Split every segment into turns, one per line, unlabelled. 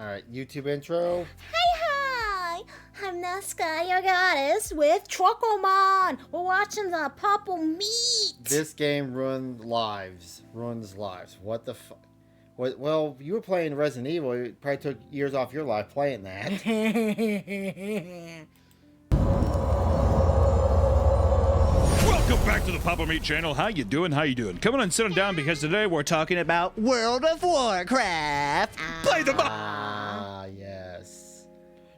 Alright, YouTube intro.
Hi! I'm Nesca, your goddess, with Trocomon. We're watching the Purple Meat.
This game ruins lives. What the fuck? Well, you were playing Resident Evil. It probably took years off your life playing that.
Welcome back to the Papa Meat channel. How you doing? Come on and sit down because today we're talking about World of Warcraft. Play the
Yes.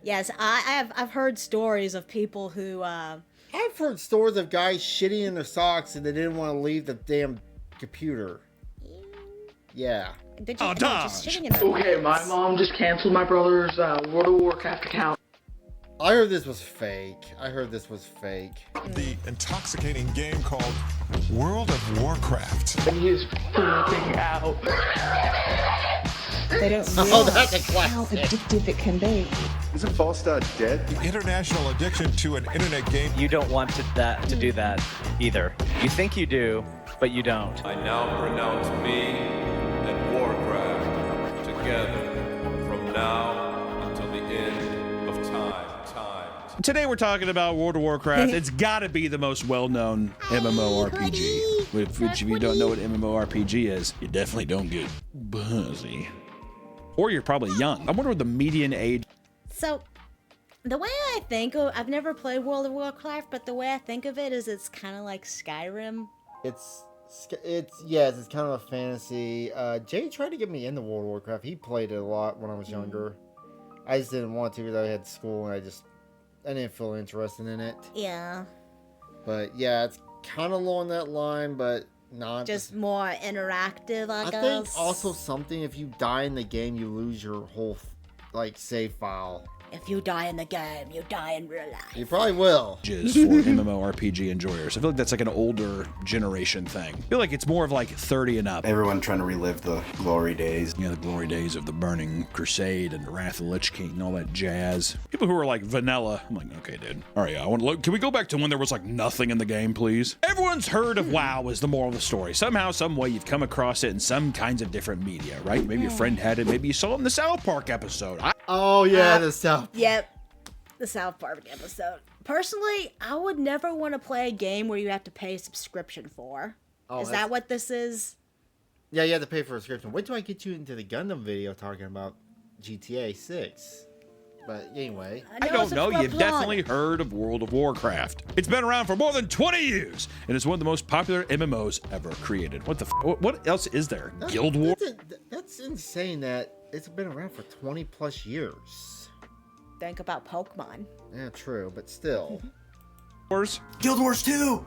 Yes, I've heard stories of people who
I've heard stories of guys shitting in their socks and they didn't want to leave the damn computer. Yeah.
Did
Oh,
no, just
Dodge.
shitting in their
Okay,
pants.
my mom just canceled my brother's World of Warcraft account.
I heard this was fake.
The intoxicating game called World of Warcraft.
And he's flipping out.
They don't
Oh,
realize
that's a
how
classic.
addictive it can be.
Isn't Falstad dead?
The international addiction to an internet game.
You don't want to do that either. You think you do, but you don't.
I now pronounce me and Warcraft together from now until the end of time.
Today we're talking about World of Warcraft. It's gotta be the most well-known MMORPG. Which if you don't know what MMORPG is, you definitely don't get buzzy. Or you're probably young. I wonder what the median age.
So, the way I think of, I've never played World of Warcraft, but the way I think of it is it's kind of like Skyrim.
It's kind of a fantasy. Jay tried to get me into World of Warcraft. He played it a lot when I was younger. I just didn't want to because I had school and I didn't feel interested in it.
Yeah.
But yeah, it's kind of along that line, but not.
Just more interactive, I
I
guess.
think also something, if you die in the game, you lose your whole save file.
If you die in the game, you die in real life.
You probably will.
Is for MMORPG enjoyers. I feel like that's like an older generation thing. I feel like it's more of like 30 and up.
Everyone trying to relive the glory days.
You know, the glory days of the Burning Crusade and the Wrath of the Lich King and all that jazz. People who are like vanilla, I'm like, okay, dude. All right, yeah, I want to look. Can we go back to when there was like nothing in the game, please? Everyone's heard of WoW is the moral of the story. Somehow, some way, you've come across it in some kinds of different media, right? Maybe your friend had it. Maybe you saw it in the South Park episode.
Oh yeah, the South.
Yep. The South Park episode. Personally, I would never want to play a game where you have to pay a subscription for.
Oh,
Is that what this is?
Yeah, you have to pay for a subscription. Wait till I get you into the Gundam video talking about GTA 6. But anyway.
I don't know. You've definitely heard of World of Warcraft. It's been around for more than 20 years, and it's one of the most popular MMOs ever created. What the what else is there? Guild Wars?
That's insane that it's been around for 20 plus years.
Think about Pokemon.
Yeah, true, but still.
Guild Wars 2!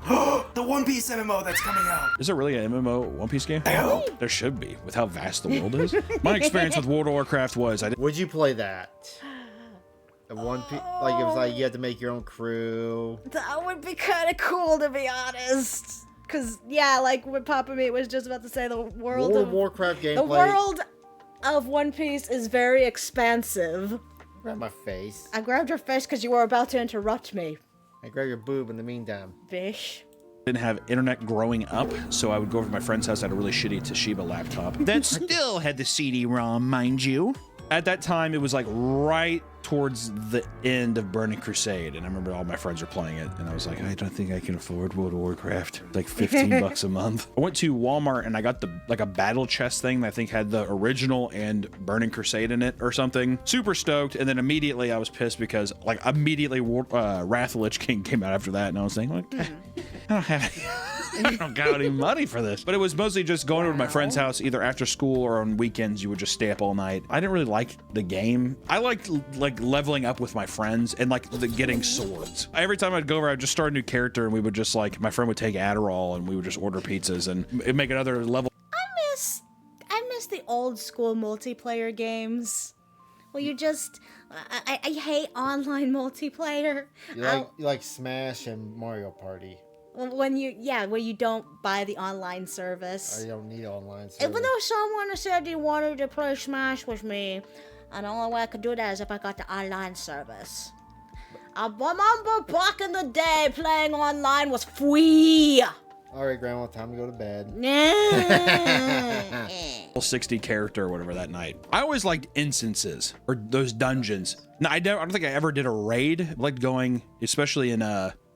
The One Piece MMO that's coming out!
Is there really an MMO One Piece game? There should be, with how vast the world is. My experience with World of Warcraft was
Would you play that? The One Piece, like it was like you had to make your own crew.
That would be kind of cool, to be honest. Cause yeah, like what Papa Meat was just about to say, the world
World of Warcraft gameplay.
the world of One Piece is very expansive.
Grab my face.
I grabbed your face because you were about to interrupt me,
I grab your boob in the meantime.
bish.
didn't have internet growing up, so I would go over to my friend's house. I had a really shitty Toshiba laptop that still had the CD-ROM, mind you. At that time, it was like right towards the end of Burning Crusade, and I remember all my friends were playing it, and I was like, I don't think I can afford World of Warcraft. It's like 15 bucks a month. I went to Walmart and I got a battle chest thing that I think had the original and Burning Crusade in it or something. Super stoked, and then immediately I was pissed because like immediately Wrath of the Lich King came out after that, and I was thinking like, I don't have I don't got any money for this. But it was mostly just going over to my friend's house either after school or on weekends. You would just stay up all night. I didn't really like the game. I liked like leveling up with my friends and like getting swords. Every time I'd go over, I'd just start a new character and we would just like, my friend would take Adderall and we would just order pizzas and it'd make another level.
I miss the old school multiplayer games. Well, you just, I hate online multiplayer.
You like Smash and Mario Party.
When you don't buy the online service.
I don't need online service.
Even though someone said he wanted to play Smash with me, and the only way I could do that is if I got the online service. I remember back in the day, playing online was free.
All right, Grandma, time to go to bed.
60 character or whatever that night. I always liked instances or those dungeons. No, I don't think I ever did a raid. I liked going, especially in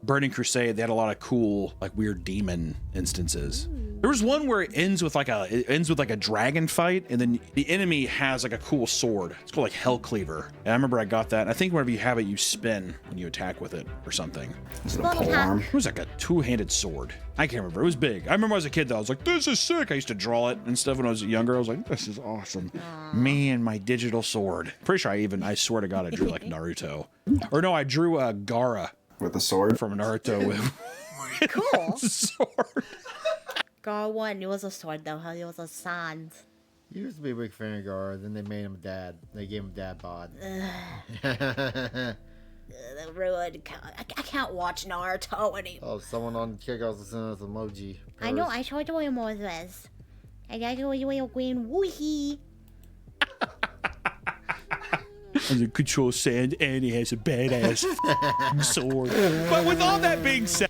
Burning Crusade. They had a lot of cool, like weird demon instances. There was one where it ends with like a dragon fight, and then the enemy has like a cool sword. It's called like Hell Cleaver. And I remember I got that. And I think whenever you have it, you spin when you attack with it or something.
Is it a pole arm?
It was like a two-handed sword. I can't remember. It was big. I remember as a kid though, I was like, this is sick. I used to draw it and stuff when I was younger. I was like, this is awesome. Me and my digital sword. Pretty sure I swear to God, I drew like Naruto. Or no, I drew Gaara
With a sword?
from Naruto with
Cool.
sword.
God wasn't. It was a sword though. It was a sand.
You used to be a big fan of Gara, then they made him dad. They gave him dad bod.
The ruined. I can't watch Naruto anymore.
Oh, someone on Kickoffs is sending us emoji.
I know. I tried to wear more of this. I got to wear green woohee.
And the control sand, and he has a badass sword. But with all that being said,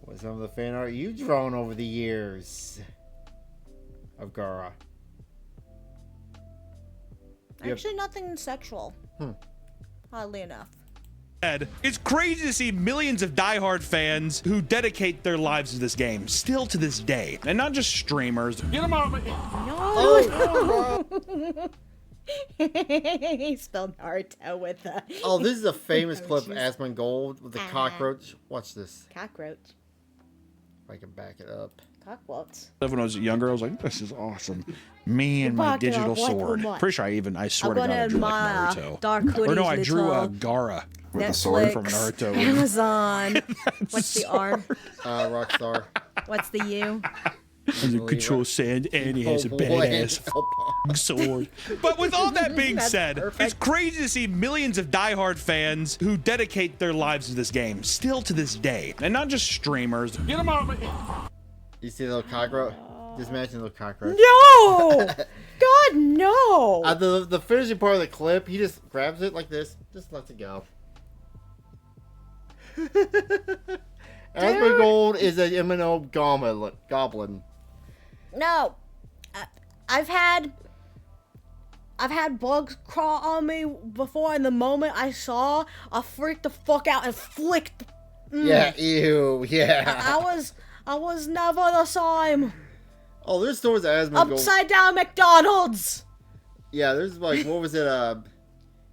What's some of the fan art you've drawn over the years of Gara? Yep.
Actually, nothing sexual. Oddly enough.
it's crazy to see millions of diehard fans who dedicate their lives to this game still to this day, and not just streamers. Get them out!
He spelled Naruto with a
Oh, this is a famous clip of
Emojis.
Asmongold with the cockroach. Watch this.
cockroach.
If I can back it up.
Cockroach.
When I was younger, I was like, this is awesome. Me and my
Back it up,
digital
what
sword.
much?
Pretty sure I swear to God, I drew like Naruto.
Dark
Or
Hoodie's
no, I drew
little
Gaara.
With a sword?
From Naruto.
Amazon. What's the R?
Rockstar.
What's the U?
And the control sand, and he has a badass sword. But with all that being
That's
said,
perfect.
it's crazy to see millions of diehard fans who dedicate their lives to this game still to this day, and not just streamers. Get them out!
You see the little cockroach? Just imagine the little cockroach.
No! God, no!
The finishing part of the clip, he just grabs it like this, just lets it go. Asmongold is an MNO goblin.
No. I've had bugs crawl on me before, and the moment I saw, I freaked the fuck out and flicked.
Yeah, ew, yeah.
I was never the same.
Oh, there's stories of Asmongold.
Upside down McDonald's.
Yeah, there's like, what was it?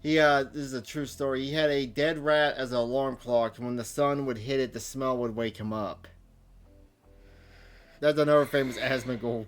This is a true story. He had a dead rat as an alarm clock. When the sun would hit it, the smell would wake him up. That's another famous Asmongold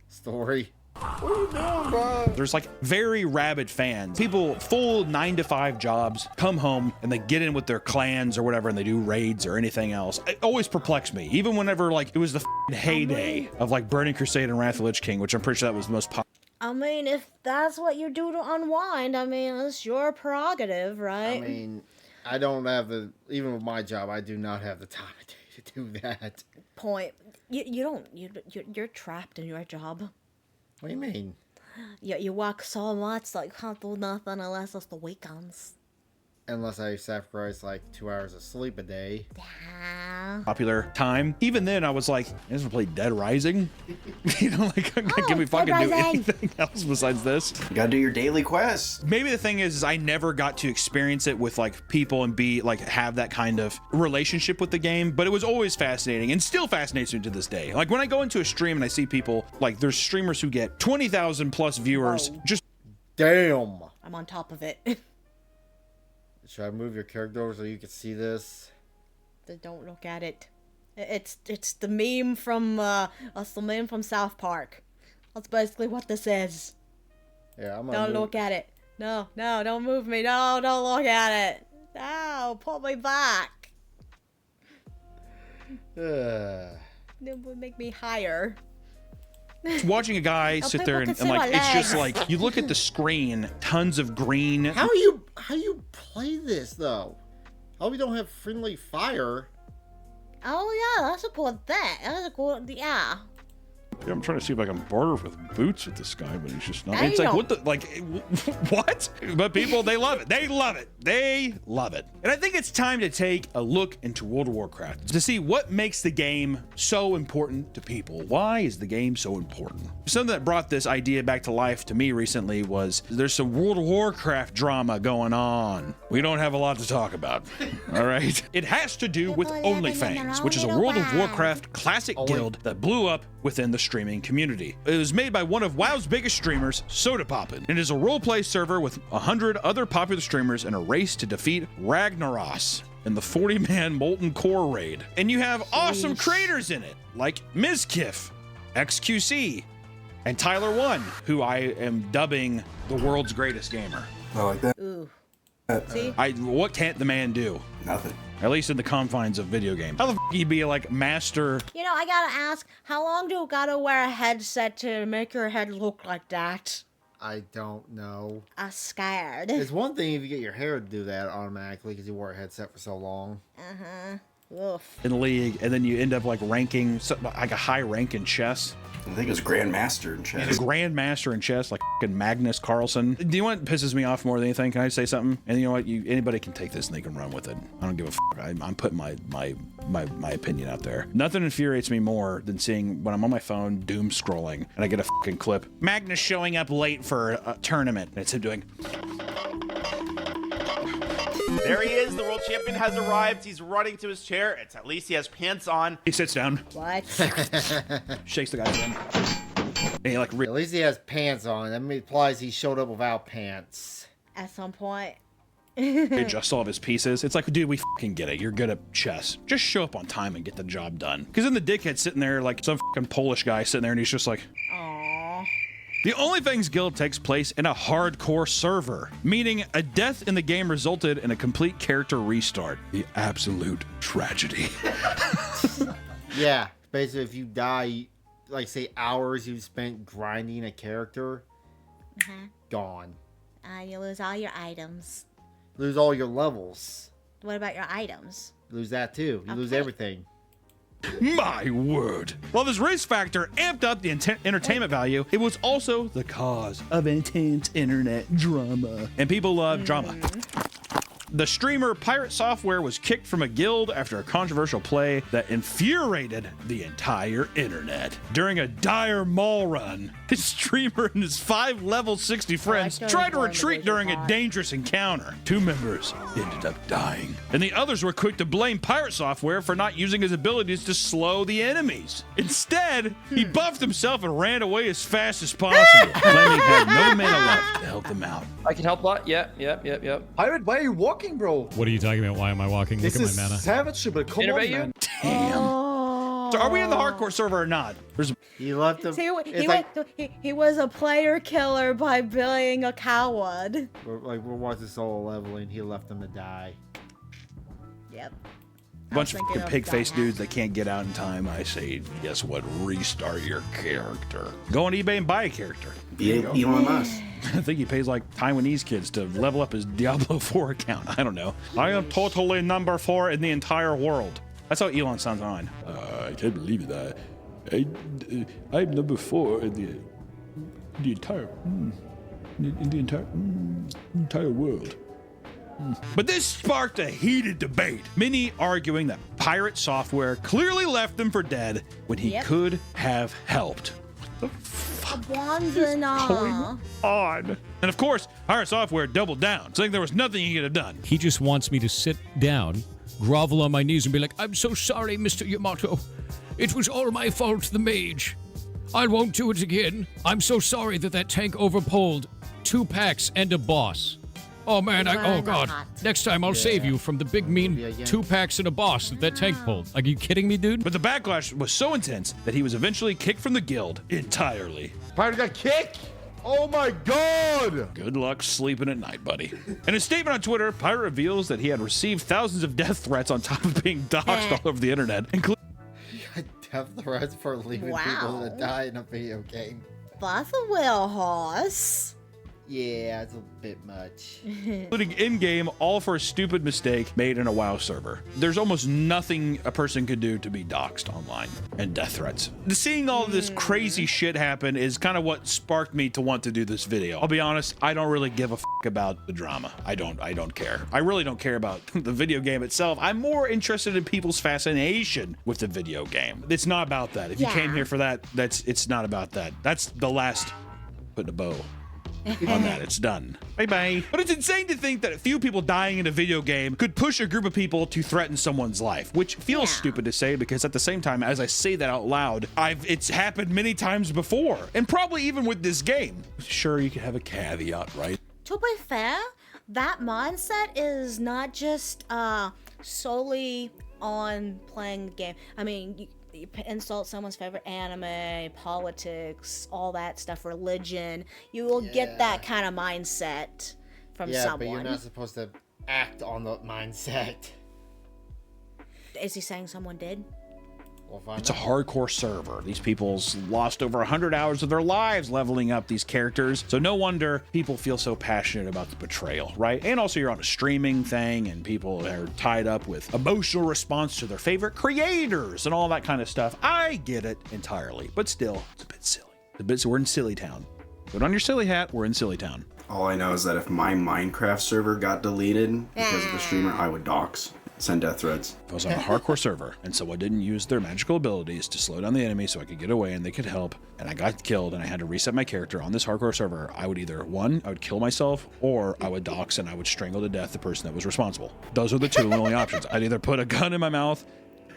story. What are you doing, bro?
There's like very rabid fans. People full 9-to-5 jobs come home and they get in with their clans or whatever and they do raids or anything else. It always perplexed me. Even whenever like it was the heyday of like Burning Crusade and Wrath of the Lich King, which I'm pretty sure that was the most popular.
I mean, if that's what you do to unwind, I mean, it's your prerogative, right?
I mean, I don't have even with my job, I do not have the time of day to do that.
Point. You're trapped in your job.
What do you mean?
You work so much that you can't do nothing unless it's the weekends.
Unless I sacrifice like 2 hours of sleep a day.
Yeah.
Popular time. Even then, I was like, I just want to play Dead Rising. You know, like, can we
Dead
fucking do
Rising.
anything else besides this?
You gotta do your daily quests.
Maybe the thing is I never got to experience it with like people and be like have that kind of relationship with the game, but it was always fascinating and still fascinates me to this day. Like when I go into a stream and I see people, like there's streamers who get 20,000 plus viewers.
Whoa.
Just
I'm on top of it.
Should I move your character over so you can see this?
Don't look at it. It's the meme from South Park. That's basically what this is.
Yeah, I'm
Don't look at it. No, don't move me. No, don't look at it. No, pull me back. It would make me higher.
watching a guy sit
people
there
can
and
see
like
my
it's just
legs.
like you look at the screen, tons of green.
How you play this though? How we don't have friendly fire?
Oh yeah, that's a good thing. That's a good, yeah.
Yeah, I'm trying to see if I can barter with boots with this guy, but he's just not. It's like, what the, like, what? But people, they love it. They love it. They love it. And I think it's time to take a look into World of Warcraft to see what makes the game so important to people. Why is the game so important? Something that brought this idea back to life to me recently was there's some World of Warcraft drama going on. We don't have a lot to talk about. All right. It has to do with OnlyFans, which is a World of Warcraft classic guild that blew up within the streaming community. It was made by one of WoW's biggest streamers, SodaPoppin', and is a roleplay server with 100 other popular streamers in a race to defeat Ragnaros in the 40-man Molten Core raid. And you have awesome creators in it, like Mizkif, XQC, and Tyler1, who I am dubbing the world's greatest gamer.
I like that.
Ooh. See?
What can't the man do?
Nothing.
At least in the confines of video games. How the f he be like master?
You know, I gotta ask, how long do you gotta wear a headset to make your head look like that?
I don't know.
I'm scared.
It's one thing if you get your hair to do that automatically because you wore a headset for so long.
Oof.
In League, and then you end up like ranking like a high rank in chess.
I think it was Grandmaster in
He's
chess.
a grandmaster in chess, like fucking Magnus Carlsen. Do you know what pisses me off more than anything? Can I say something? And you know what? Anybody can take this and they can run with it. I don't give a fuck. I'm putting my opinion out there. Nothing infuriates me more than seeing when I'm on my phone doom scrolling and I get a fucking clip. Magnus showing up late for a tournament. And it's him doing.
There he is. The world champion has arrived. He's running to his chair. At least he has pants on.
He sits down,
What?
shakes the guy's hand. And he like
At least he has pants on. That implies he showed up without pants.
At some point.
adjusts all of his pieces. It's like, dude, we fucking get it. You're good at chess. Just show up on time and get the job done. Because then the dickhead's sitting there like some fucking Polish guy sitting there and he's just like,
Aww.
The OnlyFans guild takes place in a hardcore server, meaning a death in the game resulted in a complete character restart. The absolute tragedy.
Yeah, basically if you die, like say hours you've spent grinding a character, gone.
You lose all your items.
Lose all your levels.
What about your items?
Lose that too. You lose everything.
My word. While this race factor amped up the entertainment value, it was also the cause of intense internet drama. And people love drama. The streamer Pirate Software was kicked from a guild after a controversial play that infuriated the entire internet. During a dire mall run, his streamer and his 5 level 60 friends tried to retreat during a dangerous encounter. 2 members ended up dying, and the others were quick to blame Pirate Software for not using his abilities to slow the enemies. Instead, he buffed himself and ran away as fast as possible, claiming he had no mana left to help them out.
I can help a lot. Yep.
Pirate, why are you walking, bro?
What are you talking about? Why am I walking?
This
Look at
is
my mana.
savage, but come on, man.
Damn. So are we in the hardcore server or not?
He left him.
He was a player killer by being a coward.
We're watching solo leveling. He left them to die.
Yep.
Bunch of fucking pig-faced dudes that can't get out in time. I say, guess what? Restart your character. Go on eBay and buy a character.
Be Elon Musk.
I think he pays like Taiwanese kids to level up his Diablo 4 account. I don't know. I am totally number 4 in the entire world. That's how Elon sounds on. I can't believe that. I'm number 4 in the entire world. But this sparked a heated debate, many arguing that Pirate Software clearly left them for dead when he could have helped. What the fuck is going on? And of course, Pirate Software doubled down, saying there was nothing he could have done.
He just wants me to sit down, grovel on my knees, and be like, I'm so sorry, Mr. Yamato. It was all my fault, the mage. I won't do it again. I'm so sorry that tank overpulled 2 packs and a boss. Oh man, oh god. Next time I'll save you from the big mean 2 packs and a boss that tank pulled. Are you kidding me, dude?
But the backlash was so intense that he was eventually kicked from the guild entirely.
Pirate got kicked? Oh my god!
Good luck sleeping at night, buddy. In a statement on Twitter, Pirate reveals that he had received thousands of death threats on top of being doxxed all over the internet, including
Death threats for leaving people to die in a video game.
That's a little horse.
Yeah, it's a bit much.
Including in-game, all for a stupid mistake made in a WoW server. There's almost nothing a person could do to be doxxed online, and death threats. Seeing all this crazy shit happen is kind of what sparked me to want to do this video. I'll be honest, I don't really give a fuck about the drama. I don't care. I really don't care about the video game itself. I'm more interested in people's fascination with the video game. It's not about that. If you came here for that, it's not about that. That's the last putting a bow on that. It's done. Bye-bye. But it's insane to think that a few people dying in a video game could push a group of people to threaten someone's life, which feels stupid to say because at the same time, as I say that out loud, it's happened many times before, and probably even with this game. Sure, you could have a caveat, right?
To be fair, that mindset is not just solely on playing the game. I mean, you insult someone's favorite anime, politics, all that stuff, religion. You will get that kind of mindset from someone.
But you're not supposed to act on the mindset.
Is he saying someone did?
It's a hardcore server. These people's lost over 100 hours of their lives leveling up these characters. So no wonder people feel so passionate about the betrayal, right? And also you're on a streaming thing and people are tied up with emotional response to their favorite creators and all that kind of stuff. I get it entirely, but still, it's a bit silly. We're in Silly Town. Put on your silly hat, we're in Silly Town.
All I know is that if my Minecraft server got deleted because of the streamer, I would dox. Send death threats.
I was on a hardcore server, and so I didn't use their magical abilities to slow down the enemy so I could get away and they could help, and I got killed and I had to reset my character on this hardcore server. I would either, one, I would kill myself, or I would dox and I would strangle to death the person that was responsible. Those are the two only options. I'd either put a gun in my mouth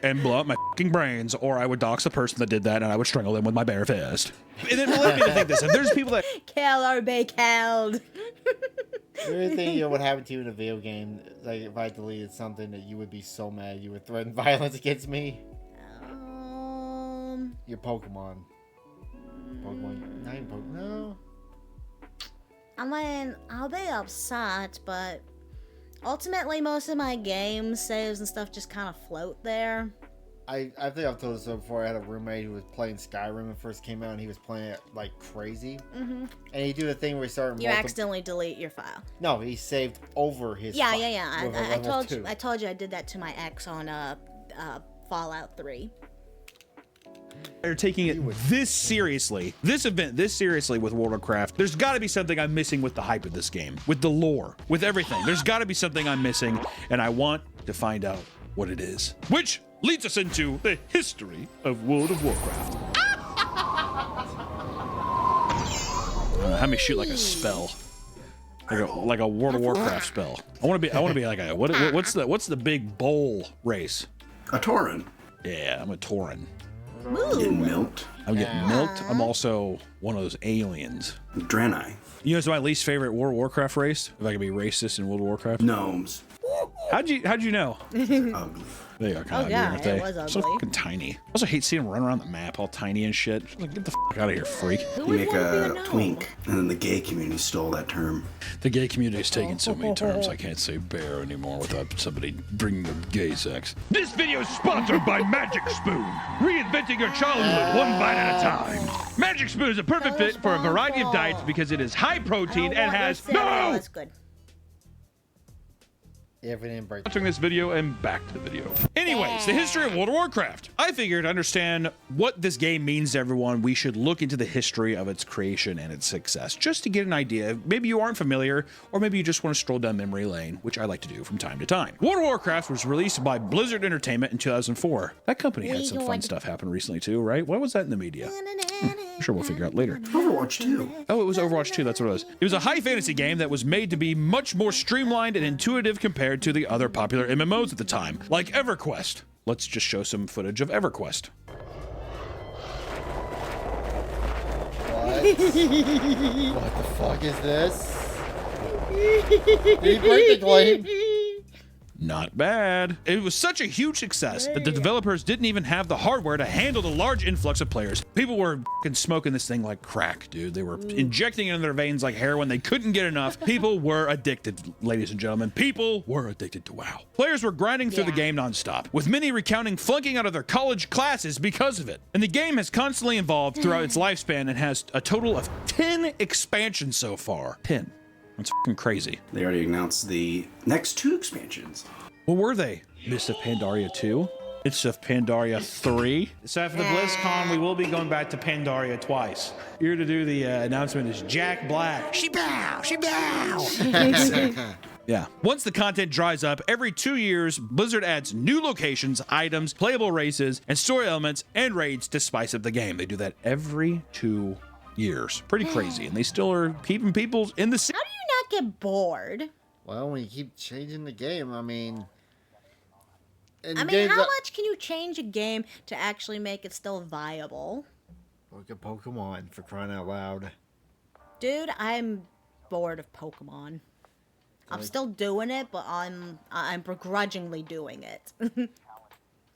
and blow up my fucking brains, or I would dox the person that did that and I would strangle them with my bare fist. And then led me to think this. If there's people that
kill or be killed.
The only thing would happen to you in a video game, like if I deleted something, that you would be so mad you would threaten violence against me. Your Pokemon. Not even Pokemon. No.
I mean, I'll be upset, but ultimately most of my game saves and stuff just kind of float there.
I think I've told this before. I had a roommate who was playing Skyrim when it first came out, and he was playing it like crazy. And he do the thing where he started.
You accidentally delete your file.
No, he saved over his.
Yeah,
file
yeah. I told you I did that to my ex on Fallout 3.
They're taking it this seriously. This seriously with World of Warcraft. There's got to be something I'm missing with the hype of this game, with the lore, with everything. There's got to be something I'm missing, and I want to find out what it is. Which leads us into the history of World of Warcraft. Have me shoot like a spell, like a World of Warcraft spell. I want to be like a what's the big bowl race?
A Tauren.
Yeah, I'm a Tauren.
Getting milked.
I'm getting milked. I'm also one of those aliens.
Draenei.
You know, it's my least favorite World of Warcraft race. If I could be racist in World of Warcraft.
Gnomes.
How'd you know?
Ugly.
They are kind of ugly, aren't they?
It was ugly.
So fucking tiny. I also hate seeing them run around the map all tiny and shit. Like, get the fuck out of here, freak.
You make a twink, and then the gay community stole that term.
The gay community has taken so many terms, I can't say bear anymore without somebody bringing up gay sex. This video is sponsored by Magic Spoon. Reinventing your childhood one bite at a time. Magic Spoon is a perfect fit for a variety of diets because it is high protein and has
That's good.
Yeah, if we didn't break.
Watching this video and back to the video. Anyways, the history of World of Warcraft. I figured to understand what this game means to everyone, we should look into the history of its creation and its success, just to get an idea. Maybe you aren't familiar, or maybe you just want to stroll down memory lane, which I like to do from time to time. World of Warcraft was released by Blizzard Entertainment in 2004. That company had some fun stuff happen recently too, right? What was that in the media? I'm sure we'll figure out later.
Overwatch 2.
Oh, it was Overwatch 2, that's what it was. It was a high fantasy game that was made to be much more streamlined and intuitive compared to the other popular MMOs at the time, like EverQuest. Let's just show some footage of EverQuest.
What the fuck is this? Did he break the claim?
Not bad. It was such a huge success that the developers didn't even have the hardware to handle the large influx of players. People were fucking smoking this thing like crack, dude. They were injecting it in their veins like heroin. They couldn't get enough. People were addicted, ladies and gentlemen. People were addicted to WoW. Players were grinding through the game nonstop, with many recounting flunking out of their college classes because of it. And the game has constantly evolved throughout its lifespan and has a total of 10 expansions so far. 10. That's fucking crazy.
They already announced the next 2 expansions.
What were they? Mists of Pandaria 2? Mists of Pandaria 3?
So after the BlizzCon, we will be going back to Pandaria twice.
Here to do the announcement is Jack Black. She bow! She bow! Yeah. Once the content dries up, every 2 years, Blizzard adds new locations, items, playable races, and story elements and raids to spice up the game. They do that every 2 years. Pretty crazy. And they still are keeping people in the...
How do you not get bored?
Well, when you keep changing the game, I mean...
how much can you change a game to actually make it still viable?
Look at Pokemon, for crying out loud.
Dude, I'm bored of Pokemon. I'm still doing it, but I'm begrudgingly doing it.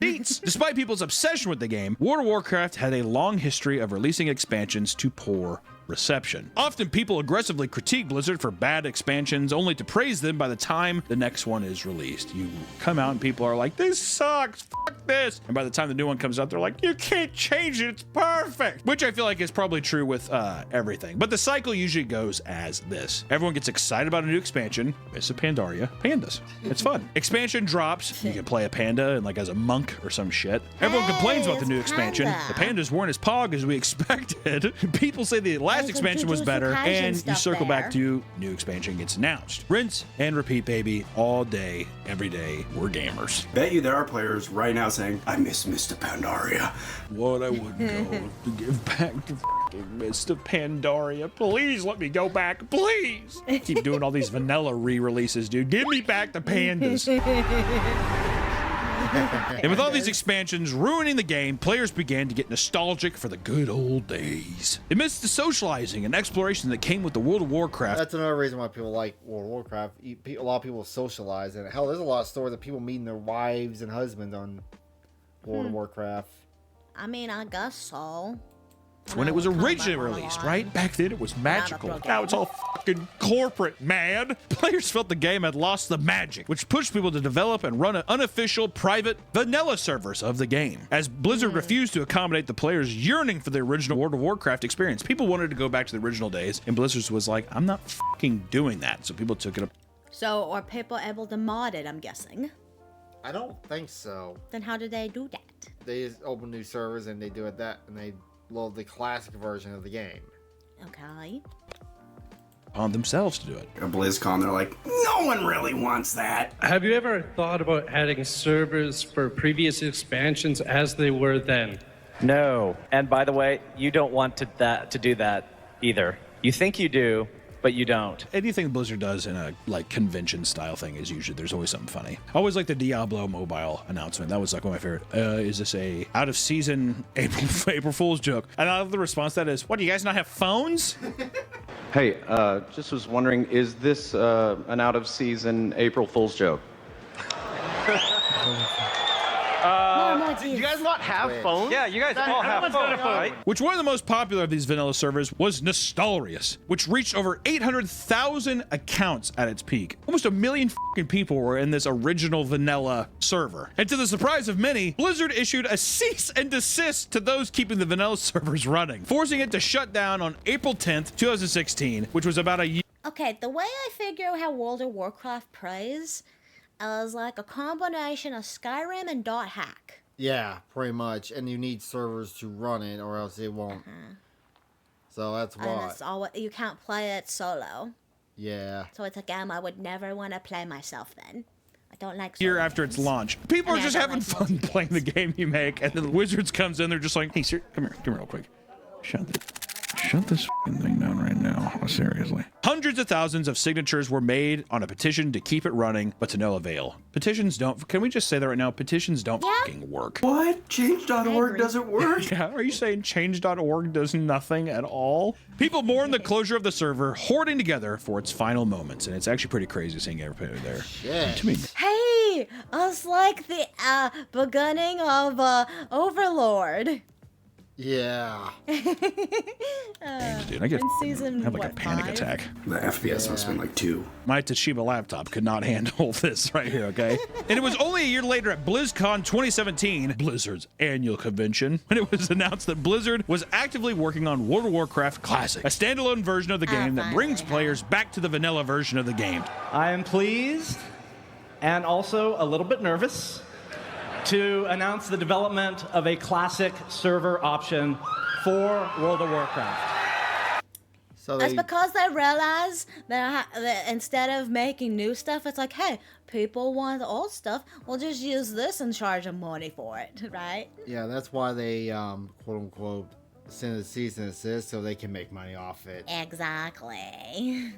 Despite people's obsession with the game, World of Warcraft had a long history of releasing expansions to poor reception. Often people aggressively critique Blizzard for bad expansions only to praise them by the time the next one is released. You come out and people are like, this sucks, fuck this. And by the time the new one comes out, they're like, you can't change it, it's perfect. Which I feel like is probably true with everything. But the cycle usually goes as this. Everyone gets excited about a new expansion. Mists of Pandaria, pandas. It's fun. Expansion drops. You can play a panda and like as a monk or some shit. Everyone complains about the new expansion. The pandas weren't as pog as we expected. People say the last expansion was better, and you circle back to new expansion gets announced. Rinse and repeat, baby, all day, every day. We're gamers.
Bet you there are players right now saying, I miss Mr. Pandaria.
What I wouldn't go to give back to Mr. Pandaria. Please let me go back, please. Keep doing all these vanilla re-releases, dude. Give me back the pandas. And with all these expansions ruining the game, players began to get nostalgic for the good old days. They missed the socializing and exploration that came with the World of Warcraft.
That's another reason why people like World of Warcraft. A lot of people socialize, and hell, there's a lot of stories of people meeting their wives and husbands on World of Warcraft.
I mean, I guess so.
When it was originally released, right? Back then it was magical. Now it's all fucking corporate, man. Players felt the game had lost the magic, which pushed people to develop and run unofficial, private, vanilla servers of the game. As Blizzard refused to accommodate the players yearning for the original World of Warcraft experience, people wanted to go back to the original days, and Blizzard was like, I'm not fucking doing that. So people took it up.
So are people able to mod it, I'm guessing?
I don't think so.
Then how did they do that?
They just open new servers and they do it and they load the classic version of the game.
Okay.
On themselves to do it.
At BlizzCon, they're like, no one really wants that.
Have you ever thought about adding servers for previous expansions as they were then?
No. And by the way, you don't want to do that either. You think you do, but you don't.
Anything Blizzard does in a like convention style thing is usually there's always something funny. I always like the Diablo mobile announcement. That was like one of my favorite. Is this a out of season April Fool's joke? And I love the response to that is, what, do you guys not have phones?
Hey, just was wondering, is this an out of season April Fool's joke?
Do you guys not have phones?
Yeah, you guys all have phones, right?
Which one of the most popular of these vanilla servers was Nostalrius, which reached over 800,000 accounts at its peak. Almost 1 million fucking people were in this original vanilla server. And to the surprise of many, Blizzard issued a cease and desist to those keeping the vanilla servers running, forcing it to shut down on April 10th, 2016, which was about a year.
Okay, the way I figure how World of Warcraft plays is like a combination of Skyrim and .hack.
Yeah, pretty much. And you need servers to run it or else it won't. So that's why.
And it's all, you can't play it solo.
Yeah.
So it's a game I would never want to play myself then. I don't like
year after its launch. People are just having fun playing the game you make, and then Wizards comes in, they're just like, hey, sir, come here real quick. Shut this thing down right now. Seriously. Hundreds of thousands of signatures were made on a petition to keep it running, but to no avail. Petitions don't, can we just say that right now? Petitions don't fucking work.
What? Change.org doesn't work?
Yeah, are you saying change.org does nothing at all? People mourn the closure of the server, hoarding together for its final moments, and it's actually pretty crazy seeing everybody there.
Shit.
Hey, hey, us like the beginning of Overlord.
Yeah.
Dude, I get
in season,
have like
what,
a panic
5?
attack.
The FPS must have been like 2.
My Toshiba laptop could not handle this right here, okay? And it was only a year later at BlizzCon 2017, Blizzard's annual convention, when it was announced that Blizzard was actively working on World of Warcraft Classic, a standalone version of the game that brings players back to the vanilla version of the game.
I am pleased and also a little bit nervous to announce the development of a classic server option for World of Warcraft.
So
That's because they realize that instead of making new stuff, it's like, hey, people want the old stuff. We'll just use this and charge them money for it, right?
Yeah, that's why they quote unquote send a cease and desist so they can make money off it.
Exactly.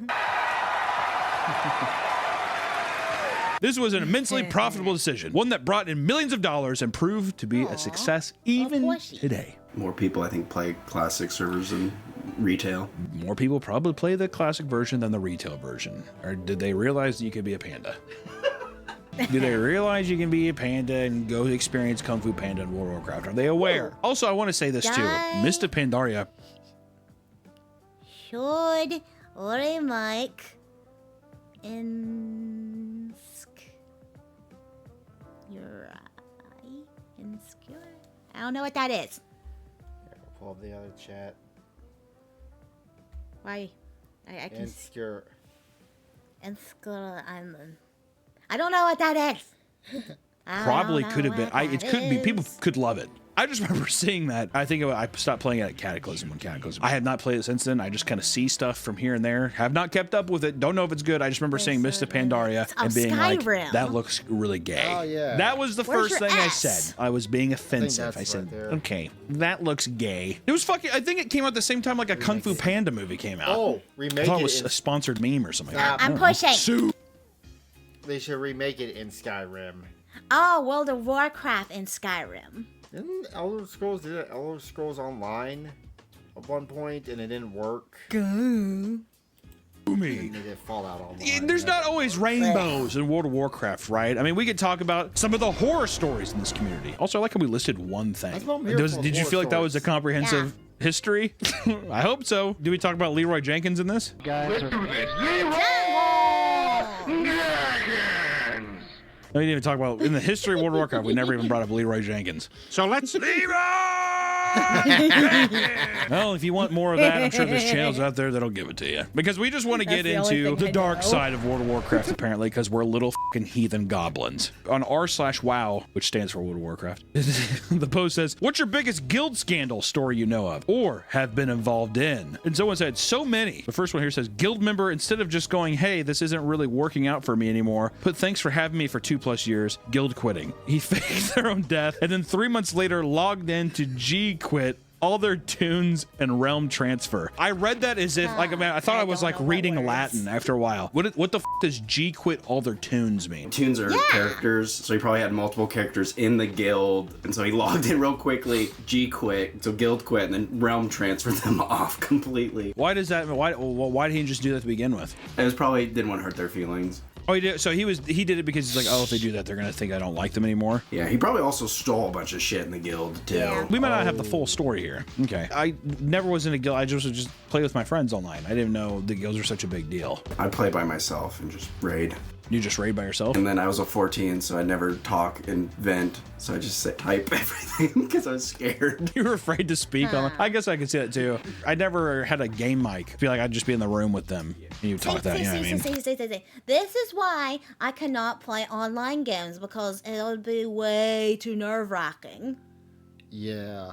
This was an immensely profitable decision, one that brought in millions of dollars and proved to be a success even today.
More people, I think, play classic servers than retail.
More people probably play the classic version than the retail version. Or did they realize that you could be a panda? Do they realize you can be a panda and go experience Kung Fu Panda in World of Warcraft? Are they aware? Also, I want to say this too. Mr. Pandaria
should remake Insecure? I don't know what that is.
Pull up the other chat.
Why? I can
Insecure.
Insecure Island. I don't know what that is.
probably could have been. It could be. People could love it. I just remember seeing that. I think I stopped playing it at Cataclysm when Cataclysm. I have not played it since then. I just kind of see stuff from here and there. Have not kept up with it. Don't know if it's good. I just remember seeing Mr. Pandaria and being
Skyrim.
like, that looks really gay.
Oh, yeah.
That was the
Where's
first
your
thing I
S?
said. I was being offensive. I
that's
said,
right there.
okay, that looks gay. It was fucking, I think it came out at the same time like a Kung Fu Panda movie came out.
Oh,
I
remake
thought it
it.
was
in-
a sponsored meme or something.
I'm pushing.
They should remake it in Skyrim.
Oh, World of Warcraft in Skyrim.
Didn't Elder Scrolls did it Elder Scrolls Online at one point and it didn't work?
Me.
And they did Fallout Online.
There's not always rainbows in World of Warcraft, right? I mean, we could talk about some of the horror stories in this community. Also, I like how we listed one thing.
That's what I'm here for,
Did you
horror
feel like that was a
stories.
comprehensive history? I hope so. Do we talk about Leroy Jenkins in this?
Guys,
No, we didn't even talk about, in the history of World of Warcraft, we never even brought up Leroy Jenkins. So let's... Leroy! Well, if you want more of that, I'm sure there's channels out there that'll give it to you. Because we just want to get
That's the only
into
thing
the
I
dark
know.
side of World of Warcraft, apparently, because we're little fucking heathen goblins. On r/WoW, which stands for World of Warcraft, the post says, what's your biggest guild scandal story you know of or have been involved in? And someone said, so many. The first one here says, guild member, instead of just going, hey, this isn't really working out for me anymore, put thanks for having me for 2+ years, guild quitting. He faked their own death, and then 3 months later logged in to G-Quit all their tunes and realm transfer. I read that as if, like, I thought I was like reading Latin after a while. What the f does G-Quit all their tunes mean?
Tunes are characters, so he probably had multiple characters in the guild, and so he logged in real quickly, G-Quit, so guild quit, and then realm transferred them off completely.
Why does that? Why did he just do that to begin with?
It was probably didn't want to hurt their feelings.
Oh, he did. So he did it because he's like, oh, if they do that, they're gonna think I don't like them anymore.
Yeah, he probably also stole a bunch of shit in the guild too.
We might not have the full story here. Okay. I never was in a guild. I just would just play with my friends online. I didn't know the guilds were such a big deal.
I play by myself and just raid.
You just raid by yourself?
And then I was a 14, so I never talk and vent, so I just type everything because I was scared.
You were afraid to speak on it. I guess I could see that too. I never had a game mic. I feel like I'd just be in the room with them and you talk that, you know what I mean?
This is why I cannot play online games, because it would be way too nerve-wracking.
Yeah.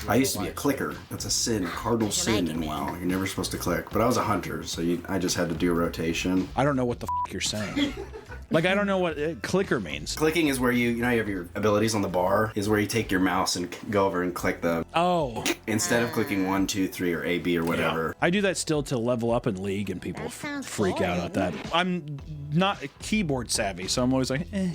I used to be a clicker. That's a sin, a cardinal sin in WoW. You're never supposed to click. But I was a hunter, so I just had to do a rotation.
I don't know what the f you're saying. Like, I don't know what clicker means.
Clicking is where you have your abilities on the bar, is where you take your mouse and go over and click the...
Oh.
Instead of clicking 1, 2, 3, or A, B, or whatever.
Yeah. I do that still to level up in League, and people freak out at that. I'm not keyboard savvy, so I'm always like, eh.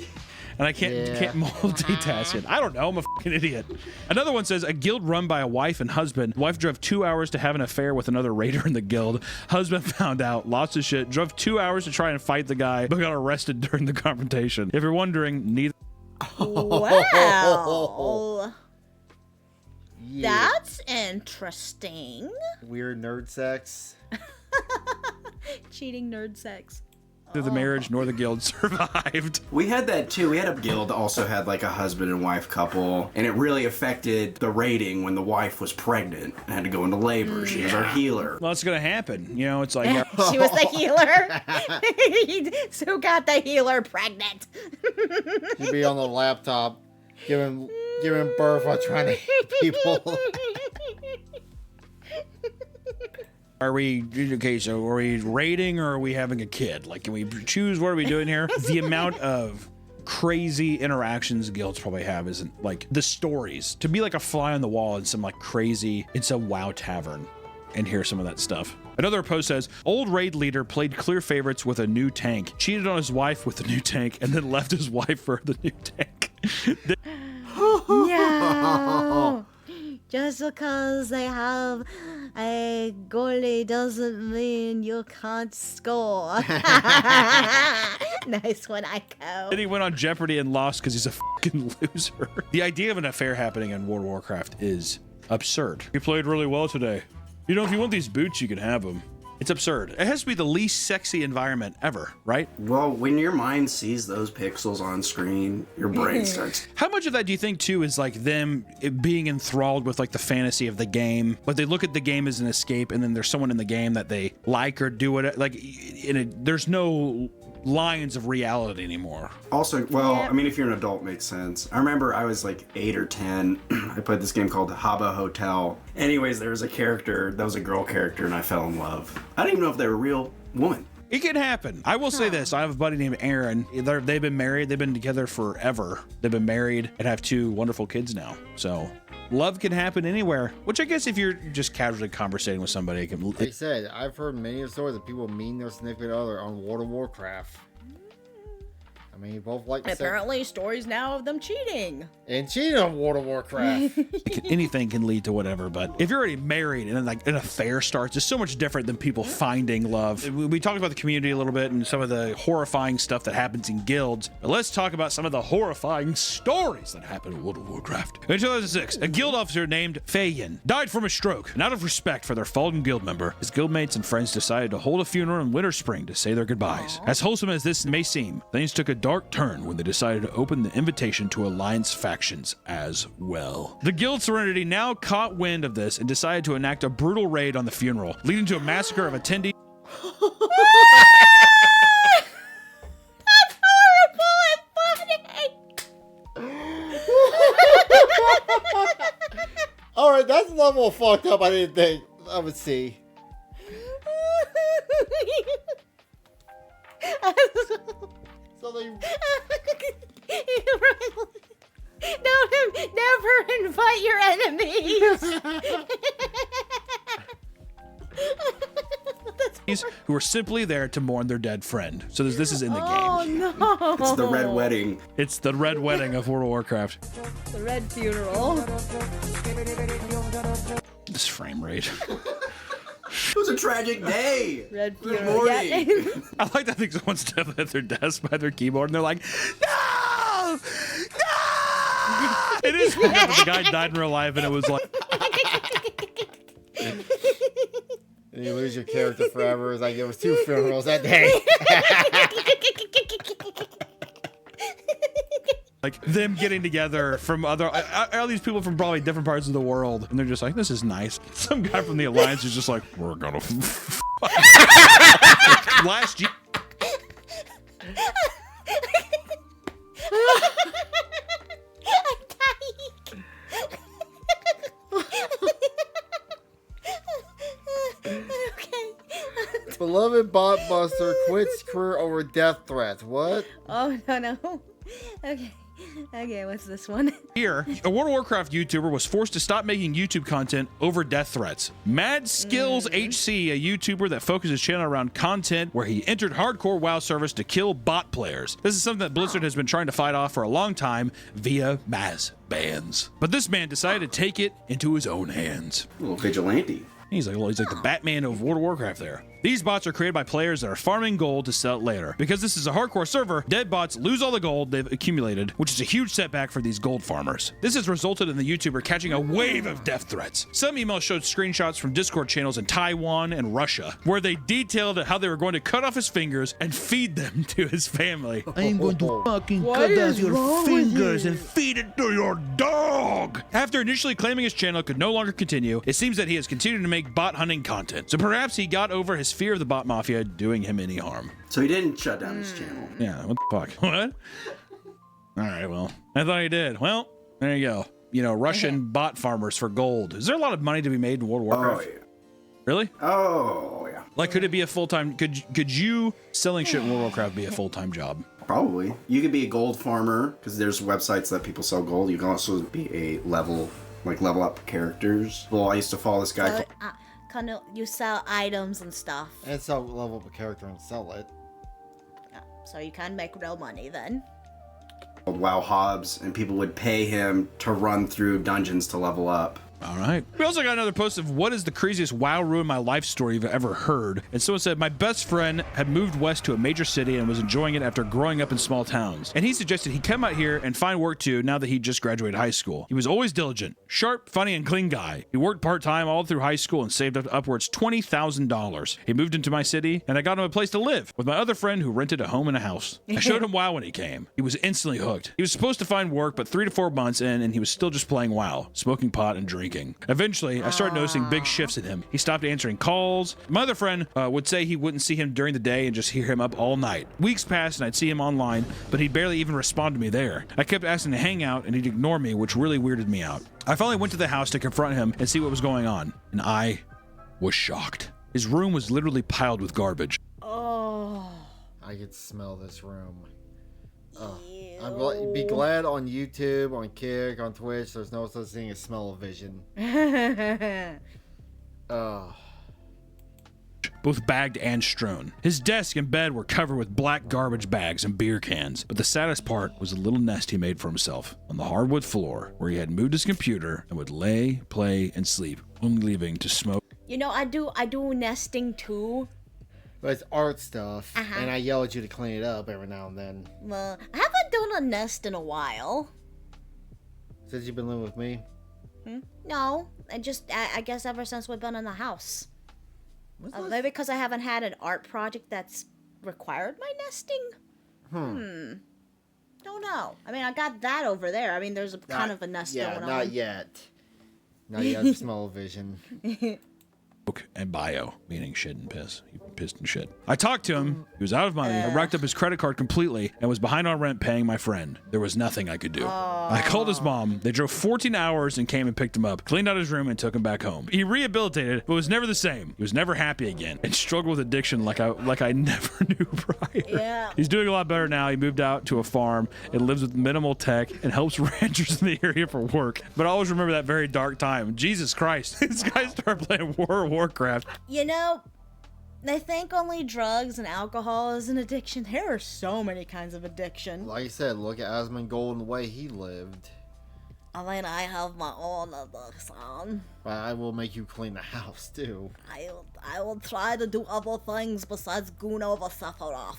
and I can't multitask it. I don't know. I'm a fucking idiot. Another one says a guild run by a wife and husband. Wife drove 2 hours to have an affair with another raider in the guild. Husband found out, lost his shit, drove 2 hours to try and fight the guy, but got arrested during the confrontation. If you're wondering, neither.
Wow.
Yeah.
That's interesting.
Weird nerd sex.
Cheating nerd sex.
Neither the marriage nor the guild survived.
We had that too. We had a guild also had like a husband and wife couple, and it really affected the rating when the wife was pregnant and had to go into labor. She was our healer.
Well, it's gonna happen. You know, it's like
She was the healer. So got the healer pregnant.
She'd be on the laptop giving birth while trying to hit people.
Are we okay? So are we raiding or are we having a kid? Like, can we choose? What are we doing here? The amount of crazy interactions guilds probably have isn't like the stories. To be like a fly on the wall in some like crazy, it's a WoW tavern, and hear some of that stuff. Another post says, old raid leader played clear favorites with a new tank, cheated on his wife with the new tank, and then left his wife for the new tank.
No. Just because they have a goalie doesn't mean you can't score. Nice one, Ico.
Then he went on Jeopardy and lost because he's a fucking loser. The idea of an affair happening in World of Warcraft is absurd. You played really well today. You know, if you want these boots, you can have them. It's absurd. It has to be the least sexy environment ever, right?
Well, when your mind sees those pixels on screen, your brain starts.
How much of that do you think too is like them being enthralled with like the fantasy of the game, but they look at the game as an escape, and then there's someone in the game that they like or do it like there's no lines of reality anymore.
Also, well, I mean, if you're an adult, makes sense. I remember I was like 8 or 10. I played this game called Habba Hotel. Anyways, there was a character that was a girl character, and I fell in love. I didn't even know if they were a real woman.
It can happen. I will say this. I have a buddy named Aaron. They've been married. They've been together forever. They've been married and have 2 wonderful kids now. So love can happen anywhere, which I guess if you're just casually conversating with somebody, it can.
Like I said, I've heard many stories of people meeting their significant other on World of Warcraft. I mean, you both like
apparently stories now of them cheating.
And cheating on World of Warcraft.
Anything can lead to whatever, but if you're already married and then like an affair starts, it's so much different than people finding love. We talked about the community a little bit and some of the horrifying stuff that happens in guilds, but let's talk about some of the horrifying stories that happen in World of Warcraft. In 2006, a guild officer named Fayin died from a stroke, and out of respect for their fallen guild member, his guildmates and friends decided to hold a funeral in Winter Spring to say their goodbyes. As wholesome as this may seem, things took a dark turn when they decided to open the invitation to alliance factions as well. The guild Serenity now caught wind of this and decided to enact a brutal raid on the funeral, leading to a massacre of attendees.
That's horrible and funny.
Alright, that's a level of fucked up I didn't think I would see. So they...
Never invite your enemies.
Who were simply there to mourn their dead friend. So this is in the game.
Oh no!
It's the Red Wedding.
It's the Red Wedding of World of Warcraft.
The Red Funeral.
This frame rate.
It was a tragic day.
Red
Good
Funeral.
morning.
Yeah.
I like that thing someone's definitely at their desk by their keyboard and they're like, no! No! It is weird that the guy died in real life and it was like...
And you lose your character forever. It's like there was 2 funerals that day.
Like them getting together from all these people from probably different parts of the world, and they're just like, this is nice. Some guy from the Alliance is just like, we're gonna last year.
Beloved bot buster quits career over death threats. What?
Oh no. Okay. Okay, what's this one?
Here, a World of Warcraft YouTuber was forced to stop making YouTube content over death threats. Mad Skills HC, a YouTuber that focuses his channel around content where he entered hardcore WoW servers to kill bot players. This is something that Blizzard has been trying to fight off for a long time via mass bans. But this man decided to take it into his own hands.
A little vigilante.
He's like the Batman of World of Warcraft there. These bots are created by players that are farming gold to sell it later. Because this is a hardcore server, dead bots lose all the gold they've accumulated, which is a huge setback for these gold farmers. This has resulted in the YouTuber catching a wave of death threats. Some emails showed screenshots from Discord channels in Taiwan and Russia, where they detailed how they were going to cut off his fingers and feed them to his family.
I'm going to fucking cut off your fingers and feed it to your dog.
After initially claiming his channel could no longer continue, it seems that he has continued to make bot hunting content. So perhaps he got over his fear of the bot mafia doing him any harm.
So he didn't shut down his channel.
Yeah, what the fuck? What? All right, well, I thought he did. Well, there you go. You know, Russian bot farmers for gold. Is there a lot of money to be made in World of Warcraft?
Oh, yeah.
Really?
Oh, yeah.
Like, could it be a full-time, could you selling shit in World of Warcraft be a full-time job?
Probably. You could be a gold farmer, because there's websites that people sell gold. You can also be a level up characters. Well, I used to follow this guy.
You sell items and stuff.
And so level up a character and sell it.
So you can make real money then.
Called WoW Hobbs, and people would pay him to run through dungeons to level up.
All right. We also got another post of what is the craziest WoW ruin my life story you've ever heard. And someone said, my best friend had moved west to a major city and was enjoying it after growing up in small towns. And he suggested he come out here and find work too now that he just graduated high school. He was always diligent, sharp, funny, and clean guy. He worked part-time all through high school and saved up upwards $20,000. He moved into my city and I got him a place to live with my other friend who rented a home and a house. I showed him WoW when he came. He was instantly hooked. He was supposed to find work, but 3 to 4 months in and he was still just playing WoW, smoking pot and drinking. Eventually, I started noticing big shifts in him. He stopped answering calls. My other friend would say he wouldn't see him during the day and just hear him up all night. Weeks passed and I'd see him online, but he'd barely even respond to me there. I kept asking to hang out and he'd ignore me, which really weirded me out. I finally went to the house to confront him and see what was going on, and I was shocked. His room was literally piled with garbage.
Oh.
I could smell this room. Be glad on YouTube, on Kick, on Twitch, there's no such thing as smell-o-vision.
Both bagged and strewn. His desk and bed were covered with black garbage bags and beer cans, but the saddest part was a little nest he made for himself on the hardwood floor where he had moved his computer and would lay, play, and sleep, only leaving to smoke.
You know, I do nesting too.
But it's art stuff, and I yell at you to clean it up every now and then.
I haven't done a nest in a while.
Since you've been living with me?
No, I guess ever since we've been in the house. Maybe because I haven't had an art project that's required my nesting? Don't know. I mean, I got that over there. I mean, there's kind of a nest going on.
Yeah, not yet. Not yet, smell-o-vision.
And bio, meaning shit and piss. He pissed and shit. I talked to him. He was out of money. I racked up his credit card completely and was behind on rent paying my friend. There was nothing I could do. I called his mom. They drove 14 hours and came and picked him up, cleaned out his room, and took him back home. He rehabilitated, but was never the same. He was never happy again and struggled with addiction like I never knew prior.
Yeah.
He's doing a lot better now. He moved out to a farm and lives with minimal tech and helps ranchers in the area for work. But I always remember that very dark time. Jesus Christ. This guy started playing World of Warcraft.
You know, they think only drugs and alcohol is an addiction. There are so many kinds of addiction.
Like I said, look at Asmongold and the way he lived.
I mean, I have my own addiction.
But I will make you clean the house, too.
I will try to do other things besides goon over Sephiroth.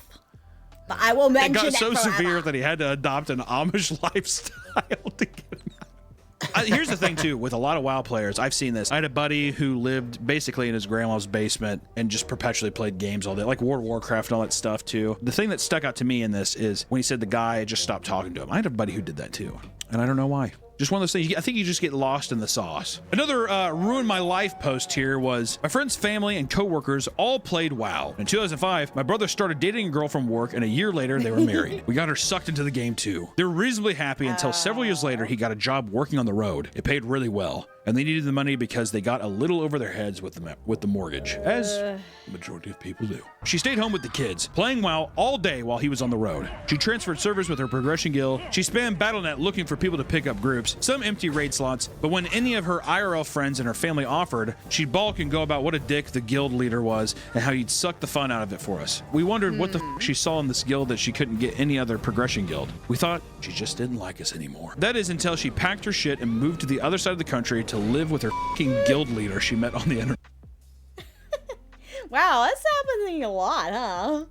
But I will mention it
got so
forever.
severe that he had to adopt an Amish lifestyle to get him out. Here's the thing, too, with a lot of WoW players, I've seen this. I had a buddy who lived basically in his grandma's basement and just perpetually played games all day, like World of Warcraft and all that stuff, too. The thing that stuck out to me in this is when he said the guy just stopped talking to him. I had a buddy who did that, too. And I don't know why. Just one of those things. I think you just get lost in the sauce. Another ruin my life post here was my friend's family and coworkers all played WoW. In 2005, my brother started dating a girl from work, and a year later they were married. We got her sucked into the game too. They were reasonably happy until several years later he got a job working on the road. It paid really well, and they needed the money because they got a little over their heads with the mortgage, as the majority of people do. She stayed home with the kids, playing WoW all day while he was on the road. She transferred servers with her progression guild. She spammed Battle.net looking for people to pick up groups, some empty raid slots, but when any of her IRL friends and her family offered, she'd balk and go about what a dick the guild leader was and how he'd suck the fun out of it for us. We wondered what the f she saw in this guild that she couldn't get any other progression guild. We thought she just didn't like us anymore. That is until she packed her shit and moved to the other side of the country to live with her fucking guild leader she met on the internet.
Wow, that's happening a lot, huh?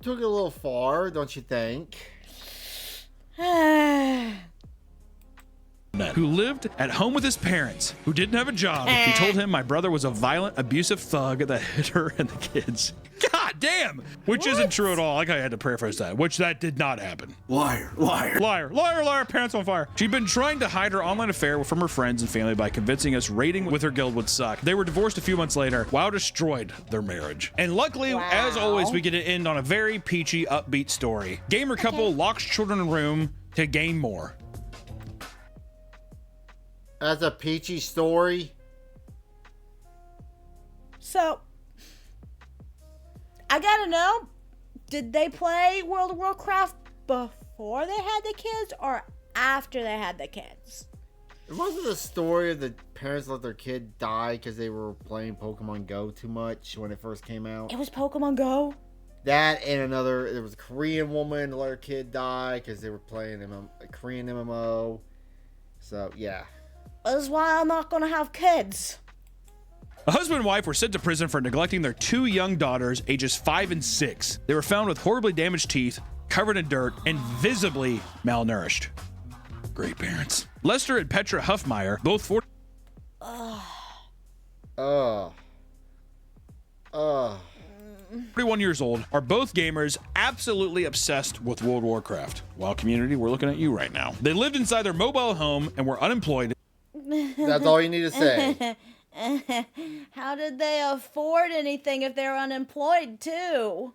Took it a little far, don't you think?
Who lived at home with his parents, who didn't have a job. He told him my brother was a violent, abusive thug that hit her and the kids. God damn! Which isn't true at all. Like I had to paraphrase that, which that did not happen.
Liar, liar.
Liar, liar, liar, pants on fire. She'd been trying to hide her online affair from her friends and family by convincing us raiding with her guild would suck. They were divorced a few months later. WoW destroyed their marriage. And luckily, as always, we get to end on a very peachy, upbeat story. Gamer couple locks children in a room to gain more.
That's a peachy story.
So, I gotta know, did they play World of Warcraft before they had the kids or after they had the kids?
It wasn't the story of the parents let their kid die because they were playing Pokemon Go too much when it first came out.
It was Pokemon Go?
That and there was a Korean woman let her kid die because they were playing a Korean MMO. So, yeah.
That's why I'm not gonna have kids.
A husband and wife were sent to prison for neglecting their 2 young daughters, ages 5 and 6. They were found with horribly damaged teeth, covered in dirt, and visibly malnourished. Great parents. Lester and Petra Huffmeyer, both 41 years old, are both gamers absolutely obsessed with World of Warcraft. WoW community, we're looking at you right now. They lived inside their mobile home and were unemployed.
That's all you need to say.
How did they afford anything if they're unemployed too?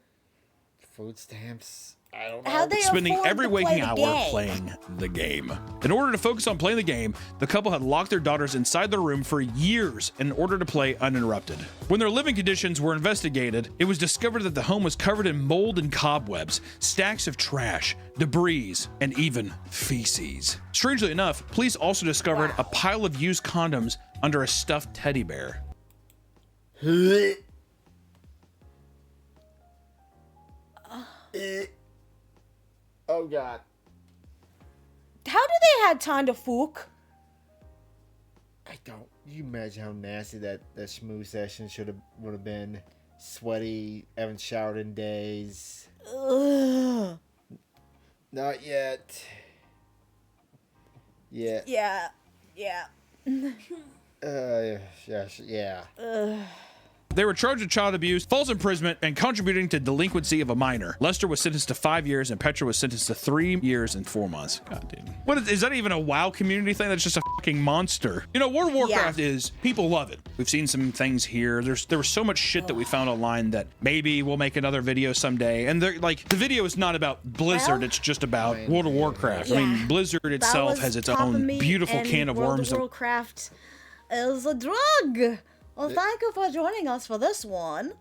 Food stamps. I don't know.
How they
spending
afford
every
to play
waking
the
hour
game?
playing the game. In order to focus on playing the game, the couple had locked their daughters inside their room for years in order to play uninterrupted. When their living conditions were investigated, it was discovered that the home was covered in mold and cobwebs, stacks of trash, debris, and even feces. Strangely enough, police also discovered a pile of used condoms under a stuffed teddy bear.
Oh god.
How do they have time to fuck?
I don't. You imagine how nasty that schmoo session would have been. Sweaty, haven't showered in days.
Ugh.
Not yet. Yeah.
Yeah. Yeah.
Yeah.
Ugh.
They were charged with child abuse, false imprisonment, and contributing to delinquency of a minor. Lester was sentenced to 5 years, and Petra was sentenced to 3 years and 4 months. God damn. What is that even a WoW community thing? That's just a fucking monster. You know, World of Warcraft is, people love it. We've seen some things here. There was so much shit that we found online that maybe we'll make another video someday. And like, the video is not about Blizzard, it's just about World of Warcraft.
Yeah.
I mean, Blizzard itself has its own beautiful can of worms.
World of Warcraft is a drug. Well, thank you for joining us for this one.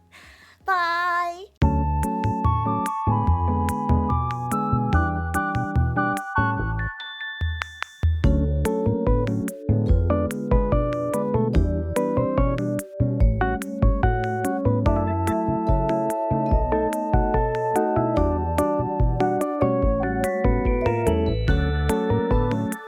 Bye.